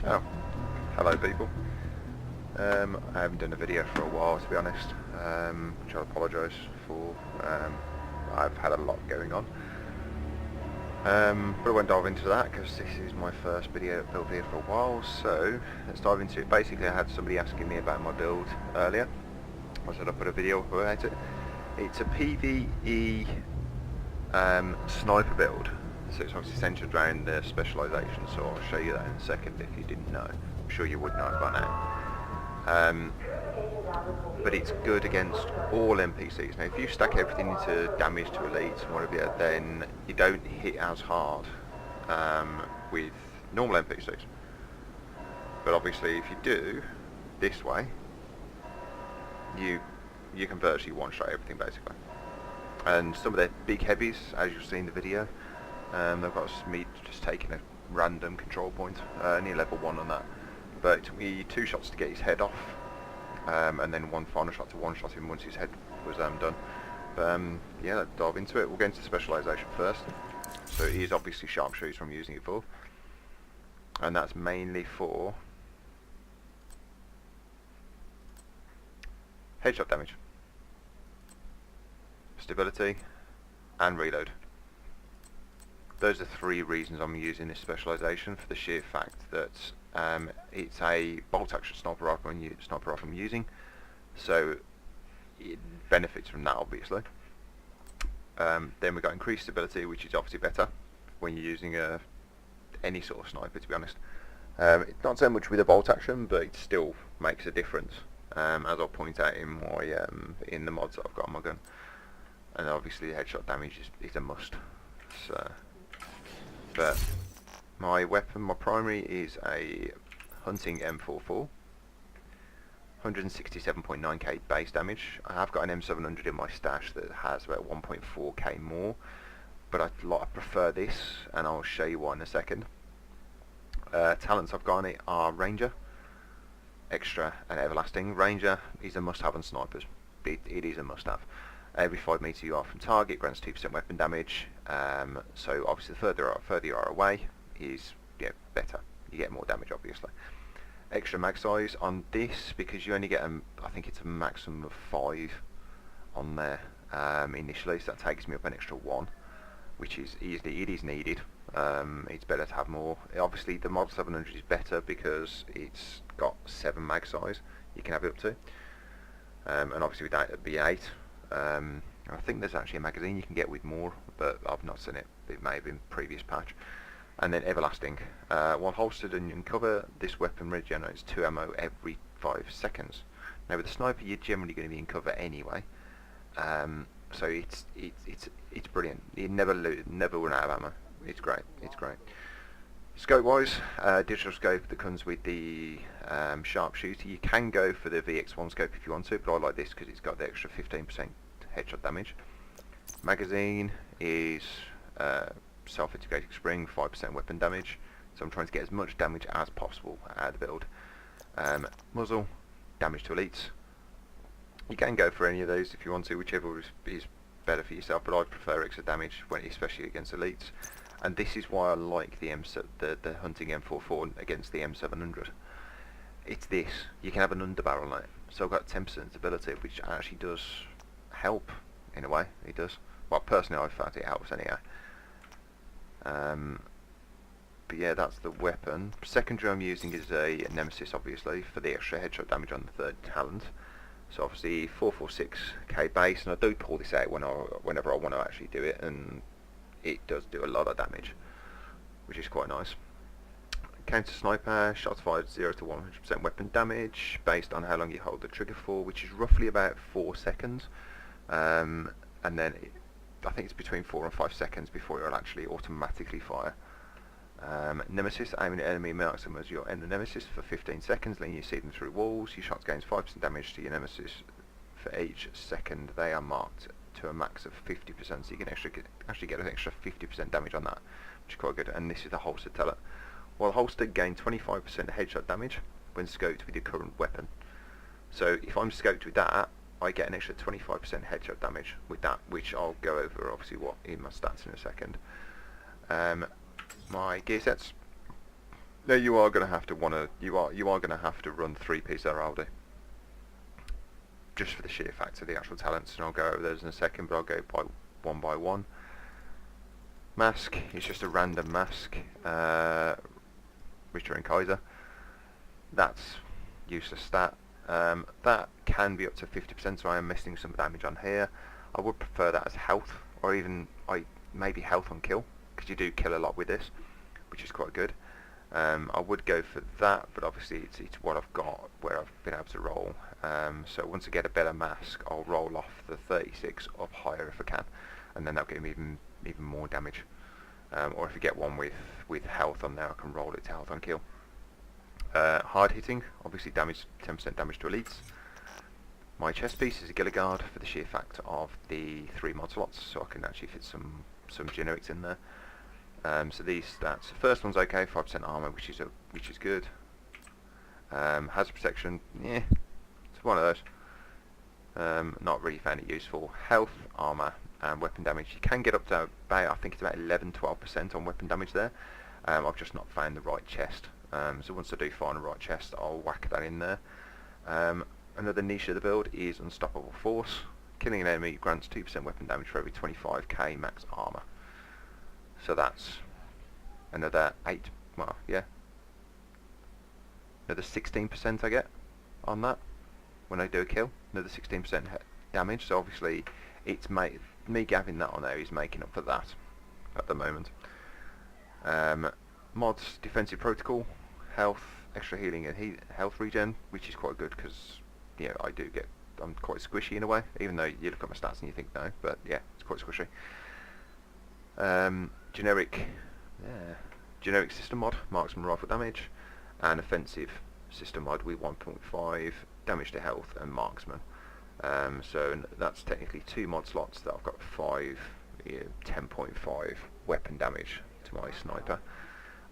Oh, hello people. I haven't done a video for a while, to be honest, which I apologise for. I've had a lot going on. But I won't dive into that because this is my first build video for a while, so let's dive into it. Basically, I had somebody asking me about my build earlier. I said I'd put a video up about it. It's a PvE sniper build, so it's obviously centred around the specialisation, so I'll show you that in a second if you didn't know. I'm sure you would know by now. But it's good against all NPCs. Now if you stack everything into damage to elites and whatever, then you don't hit as hard with normal NPCs. But obviously if you do this way, you can virtually one-shot everything basically. And some of their big heavies, as you'll see in the video, they've got me just taking a random control point, only level 1 on that. But it took me 2 shots to get his head off, and then one final shot to one-shot him once his head was done. But yeah, let's dive into it. We'll go into specialisation first. So it is obviously sharpshooter I'm using it for, and that's mainly for headshot damage, stability, and reload. Those are 3 reasons I'm using this specialisation, for the sheer fact that it's a bolt action sniper rifle I'm using, so it benefits from that obviously. Then we've got increased stability, which is obviously better when you're using any sort of sniper, to be honest. Not so much with a bolt action, but it still makes a difference, as I'll point out in my in the mods that I've got on my gun. And obviously headshot damage is a must. So, but my weapon, my primary, is a hunting M44, 167.9k base damage. I have got an M700 in my stash that has about 1.4k more, but I prefer this, and I'll show you why in a second. Talents I've got on it are Ranger, Extra, and Everlasting. Ranger is a must-have on snipers. It is a must-have. Every 5 meters you are from target grants 2% weapon damage. So obviously the further you are away is better. You get more damage obviously. Extra mag size on this, because you only get I think it's a maximum of 5 on there initially, so that takes me up an extra 1, which is it is needed. It's better to have more. Obviously the Model 700 is better because it's got 7 mag size you can have it up to, and obviously with that it'd be 8. I think there's actually a magazine you can get with more, but I've not seen it. It may have been previous patch. And then Everlasting. While holstered and in cover, this weapon regenerates 2 ammo every 5 seconds. Now with the sniper, you're generally going to be in cover anyway, so it's brilliant. You never run out of ammo. It's great. It's great. Scope wise, digital scope that comes with the sharpshooter. You can go for the VX1 scope if you want to, but I like this because it's got the extra 15% headshot damage. Magazine is self-integrating spring, 5% weapon damage, so I'm trying to get as much damage as possible out of the build. Muzzle, damage to elites. You can go for any of those if you want to, whichever is better for yourself, but I prefer extra damage, especially against elites. And this is why I like the hunting M44 against the M700. It's this. You can have an underbarrel on it. So I've got 10% stability, which actually does help in a way. It does. Well, personally, I found it helps anyhow. But yeah, that's the weapon. Secondary I'm using is a Nemesis, obviously, for the extra headshot damage on the 3rd talent. So obviously 446k base, and I do pull this out whenever I want to actually do it, and it does do a lot of damage, which is quite nice. Counter sniper, shots fired 0 to 100% weapon damage based on how long you hold the trigger for, which is roughly about 4 seconds, and then I think it's between 4 and 5 seconds before it'll actually automatically fire. Nemesis, aiming at enemy marks them as your nemesis for 15 seconds, letting you see them through walls. Your shots gains 5% damage to your nemesis for each second they are marked to a max of 50%, so you can actually get an extra 50% damage on that, which is quite good. And this is the holstered teller. While holstered, gain 25% headshot damage when scoped with your current weapon. So if I'm scoped with that, I get an extra 25% headshot damage with that, which I'll go over obviously what in my stats in a second. My gear sets, No, you are going to have to you are going to have to run 3-piece Araldi, just for the sheer fact of the actual talents, and I'll go over those in a second, but I'll go by one. Mask is just a random mask, Richter and Kaiser. That's useless stat. That can be up to 50%, so I am missing some damage on here. I would prefer that as health, or even maybe health on kill, because you do kill a lot with this, which is quite good. I would go for that, but obviously it's what I've got, where I've been able to roll. So once I get a better mask, I'll roll off the 36 up higher if I can, and then that'll give me even more damage. Or if you get one with health on there, I can roll it to health on kill. Hard hitting, obviously damage, 10% damage to elites. My chest piece is a Gilligard for the sheer fact of the 3 mod slots, so I can actually fit some generics in there. So these stats, the first one's okay, 5% armor, which is good. Hazard protection, yeah, it's one of those. Not really found it useful. Health, armor, and weapon damage. You can get up to about, I think it's about 11-12% on weapon damage there. I've just not found the right chest. So once I do find the right chest, I'll whack that in there. Another niche of the build is Unstoppable Force. Killing an enemy grants 2% weapon damage for every 25k max armor. So that's another 8, well, yeah, another 16% I get on that when I do a kill. Another 16% damage. So obviously, it's me having that on there is making up for that at the moment. Mods, defensive protocol, health, extra healing and health regen, which is quite good because I'm quite squishy in a way, even though you look at my stats and you think no, but yeah, it's quite squishy. Generic system mod, marksman rifle damage, and offensive system mod with 1.5 damage to health and marksman. So that's technically 2 mod slots that I've got 10.5 weapon damage to my sniper.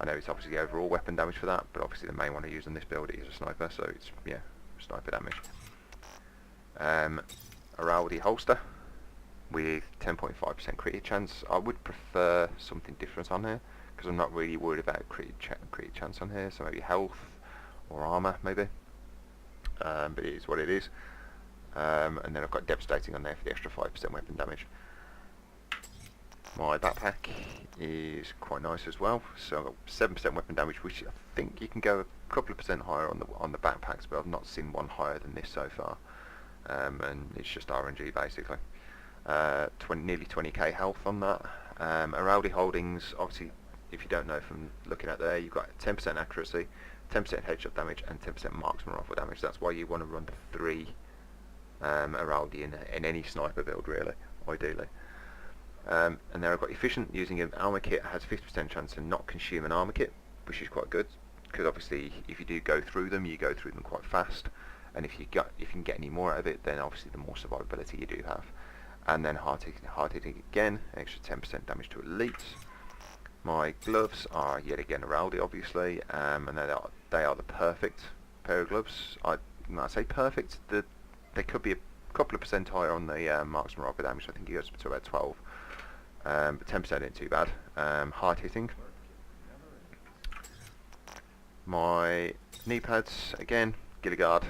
I know it's obviously overall weapon damage for that, but obviously the main one I use on this build is a sniper, so it's, yeah, sniper damage. Araldi holster with 10.5% crit chance. I would prefer something different on here, because I'm not really worried about crit chance on here, so maybe health or armor maybe. But it is what it is. And then I've got devastating on there for the extra 5% weapon damage. My backpack is quite nice as well, so I've got 7% weapon damage, which I think you can go a couple of percent higher on the backpacks, but I've not seen one higher than this so far. And it's just RNG basically. Nearly 20k health on that. Araldi holdings, obviously, if you don't know from looking at there, you've got 10% accuracy, 10% headshot damage, and 10% marksman rifle damage. That's why you want to run 3 Araldi in any sniper build, really, ideally. And then I've got efficient, using an armor kit has 50% chance to not consume an armor kit, which is quite good, because obviously if you do go through them, you go through them quite fast, and if you can get any more out of it, then obviously the more survivability you do have. And then hard hitting again, extra 10% damage to elites. My gloves are yet again Araldi, obviously, and they are the perfect pair of gloves. I say perfect, they could be a couple of percent higher on the marksman rifle damage. I think it goes up to about 12. But 10% ain't too bad. Hard hitting. My knee pads, again, Gilligard,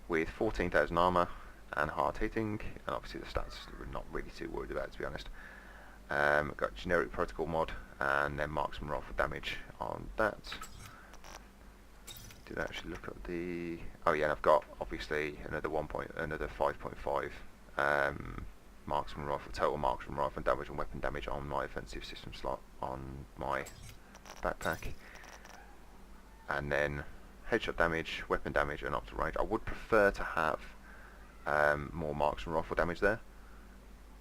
with 14,000 armor and hard hitting, and obviously the stats we're not really too worried about, to be honest. Got generic protocol mod, and then marksman rifle damage on that. Did I actually look at the... Oh yeah, and I've got obviously another 5.5 marksman rifle, total marksman rifle damage and weapon damage on my offensive system slot on my backpack. And then headshot damage, weapon damage, and optimal range. I would prefer to have more marksman rifle damage there,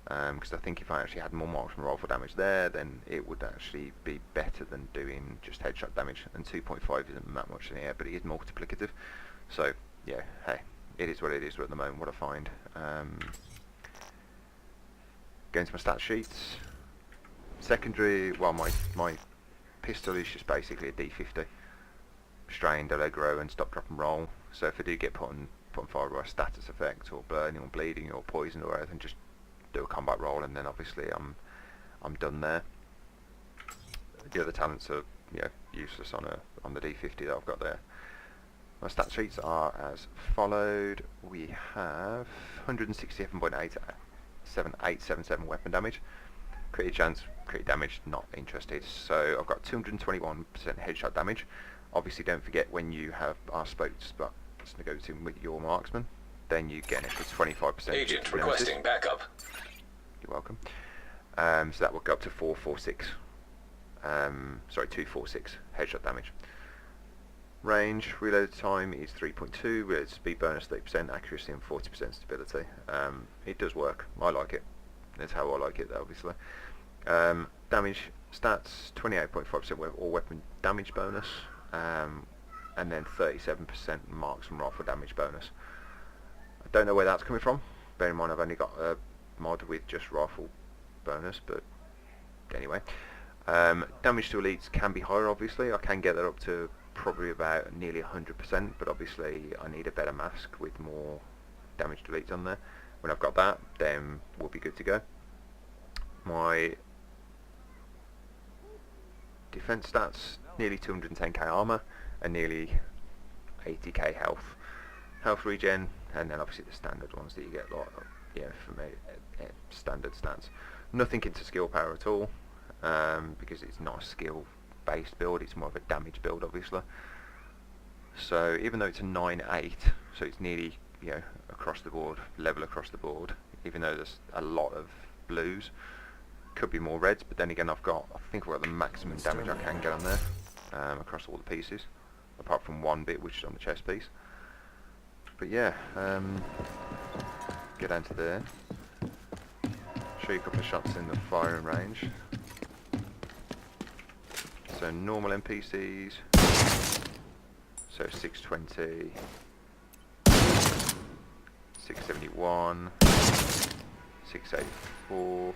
because I think if I actually had more marksman rifle damage there, then it would actually be better than doing just headshot damage. And 2.5 isn't that much in here, but it is multiplicative. So yeah, hey, it is what it is at the moment. What I find. Going to my stat sheets. Secondary, well, my pistol is just basically a D50. Strained, aggro, and stop, drop, and roll. So if I do get put on fire by a status effect, or burning, or bleeding, or poison, or anything, just do a combat roll, and then obviously I'm done there. The other talents are, useless on the D50 that I've got there. My stat sheets are as followed. We have 167.877 weapon damage. Crit chance, crit damage, not interested. So I've got 221% headshot damage. Obviously don't forget when you have our spokes negotiating with your marksman, then you get an extra 25%. Agent requesting backup. You're welcome. So that will go up to 446. Sorry, 246 headshot damage. Range, reload time is 3.2, reload speed bonus 30%, accuracy and 40% stability. It does work. I like it. That's how I like it, obviously. Damage stats, 28.5% all weapon damage bonus, and then 37% marksman rifle damage bonus. I don't know where that's coming from. Bear in mind I've only got a mod with just rifle bonus, but anyway. Damage to elites can be higher, obviously. I can get that up to probably about nearly 100%, but obviously I need a better mask with more damage to elites on there. When I've got that, then we'll be good to go. My defense stats, nearly 210k armor and nearly 80k health. Health regen, and then obviously the standard ones that you get, like, for me, standard stats. Nothing into skill power at all, because it's not a skill based build, it's more of a damage build, obviously. So even though it's a 9-8, so it's nearly, across the board, level across the board, even though there's a lot of blues, could be more reds, but then again I think I've got the maximum damage I can get on there, across all the pieces, apart from one bit which is on the chest piece. But yeah, get down to there, show you a couple of shots in the firing range. So normal NPCs, so 620, 671, 684,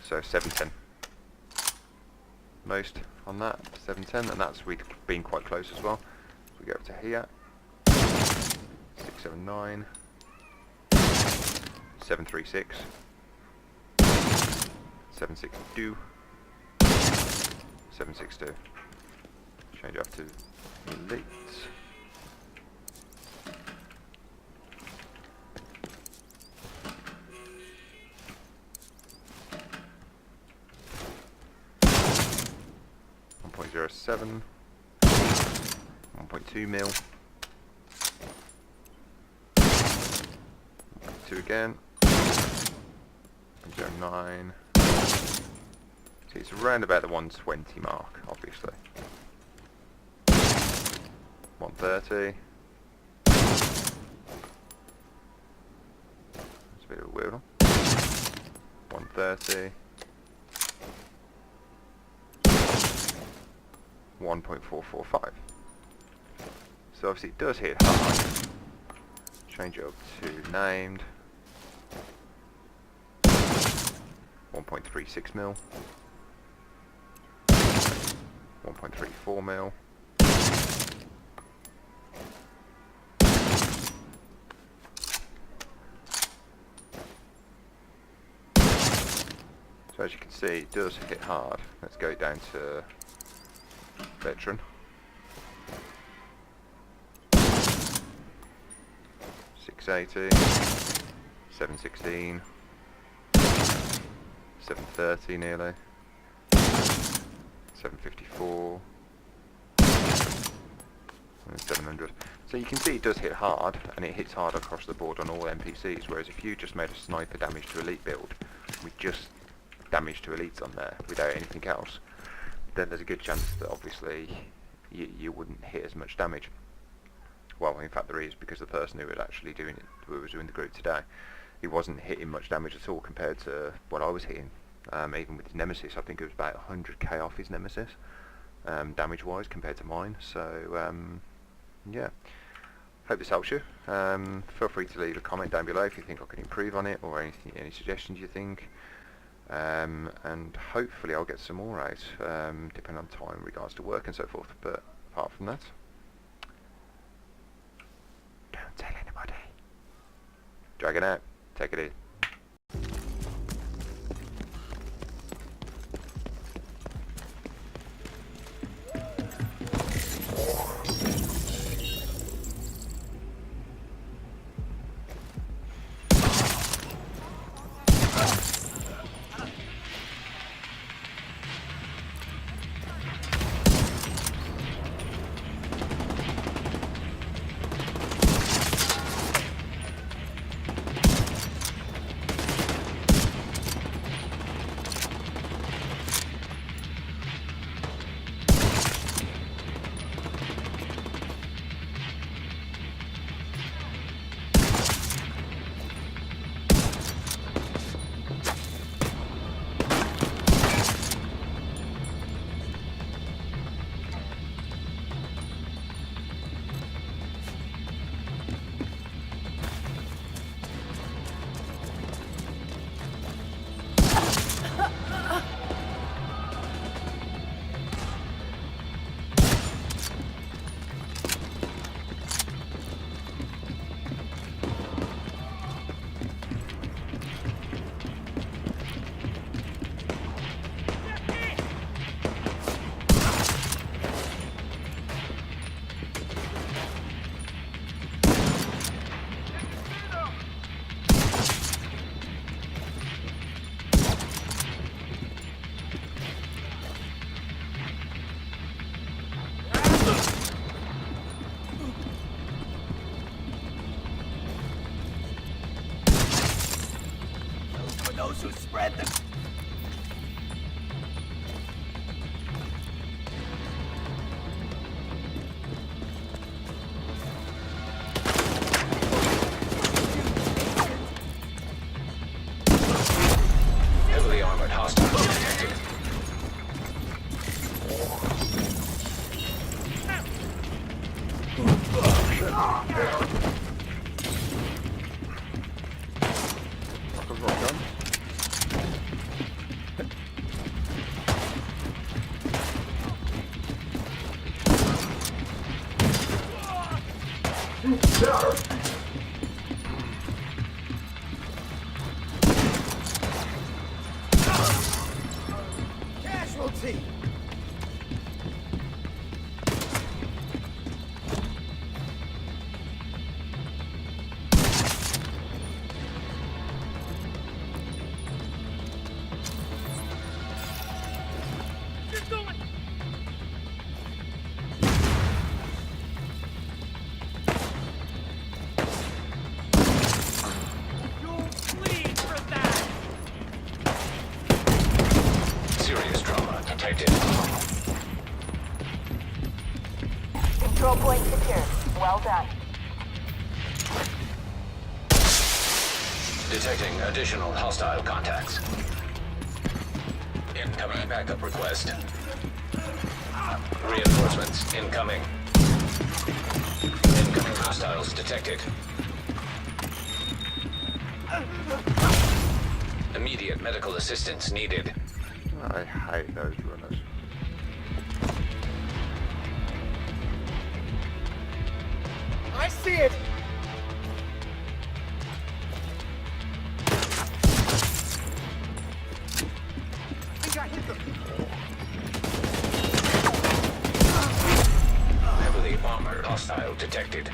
so 710. Most on that, 710, and that's with being quite close as well. We go up to here, 679. 736, 762, 762. Change up to elites. .07, 1.2 mil, 2 again. 09. See, it's around about the 120 mark, obviously. 130. That's a bit of a weird one. 130. 1.445. So obviously it does hit hard. Change it up to named. 1.36 mil, 1.34 mil, so as you can see it does hit hard. Let's go down to veteran, 680, 716, 730 nearly, 754, and 700. So you can see it does hit hard, and it hits hard across the board on all NPCs, whereas if you just made a sniper damage to elite build with just damage to elites on there without anything else, then there's a good chance that obviously you wouldn't hit as much damage. Well, in fact there is, because the person who was actually doing it, who was doing the group today, he wasn't hitting much damage at all compared to what I was hitting. Even with his Nemesis, I think it was about 100k off his Nemesis, damage-wise, compared to mine. So, yeah. Hope this helps you. Feel free to leave a comment down below if you think I can improve on it, or any suggestions you think. And hopefully I'll get some more out, depending on time in regards to work and so forth. But apart from that, don't tell anybody. Dragon out. Take it in. Casualty! Serious trauma detected. Control point secured. Well done. Detecting additional hostile contacts. Incoming backup request. Reinforcements incoming. Incoming hostiles detected. Immediate medical assistance needed. I hate those runners. I see it! I think I hit them. Heavily armored hostile detected.